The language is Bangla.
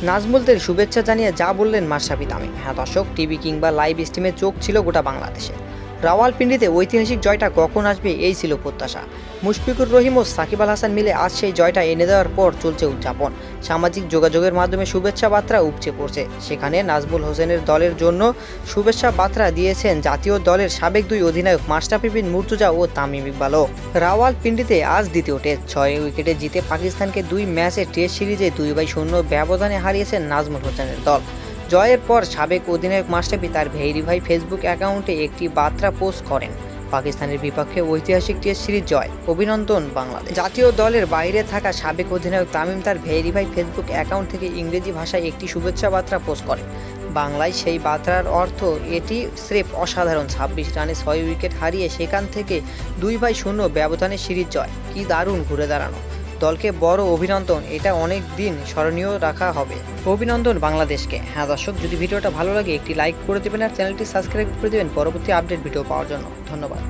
নাজমুলদের শুভেচ্ছা জানিয়ে যা বললেন মাশরাফি তামিম। হ্যাঁ দর্শক, টিভি কিংবা লাইভ স্ট্রিমে চোখ ছিল গোটা বাংলাদেশে। রাওয়ালপিন্ডিতে ঐতিহাসিক জয়টা কখন আসবে এই ছিল প্রত্যাশা। মুশফিকুর রহিম ও সাকিব আল হাসান মিলে আজ সেই জয়টা এনে দেওয়ার পর চলছে উদযাপন। সামাজিক যোগাযোগের মাধ্যমে শুভেচ্ছা বার্তা উপচে পড়ছে। সেখানে নাজমুল হোসেনের দলের জন্য শুভেচ্ছা বার্তা দিয়েছেন জাতীয় দলের সাবেক দুই অধিনায়ক মাশরাফি বিন মুর্তজা ও তামিম ইকবালও। রাওয়ালপিন্ডিতে আজ দ্বিতীয় টেস্ট 6 উইকেটে জিতে পাকিস্তানকে 2 ম্যাচের টেস্ট সিরিজে 2-0 ব্যবধানে হারিয়েছেন নাজমুল হোসেনের দল। জয়ের পর সাবেক অধিনায়ক মাশরাফি তার ভেরিফাই ফেসবুক অ্যাকাউন্টে একটি বার্তা পোস্ট করেন। পাকিস্তানের বিপক্ষে ঐতিহাসিক টেস্ট সিরিজ জয়, অভিনন্দন বাংলাদেশ। জাতীয় দলের বাইরে থাকা সাবেক অধিনায়ক তামিম তার ভেরিফাই ফেসবুক অ্যাকাউন্ট থেকে ইংরেজি ভাষায় একটি শুভেচ্ছা বার্তা পোস্ট করেন। বাংলায় সেই বার্তার অর্থ, এটি স্রেফ অসাধারণ, 26 রানে 6 উইকেট হারিয়ে সেখান থেকে 2-0 ব্যবধানে সিরিজ জয়, কি দারুণ ঘুরে দাঁড়ানো। দলকে বড় অভিনন্দন, এটা অনেক দিন স্মরণীয় রাখা হবে। অভিনন্দন বাংলাদেশকে। হ্যাঁ দর্শক, যদি ভিডিওটা ভালো লাগে একটি লাইক করে দেবেন আর চ্যানেলটি সাবস্ক্রাইব করে দেবেন পরবর্তী আপডেট ভিডিও পাওয়ার জন্য। ধন্যবাদ।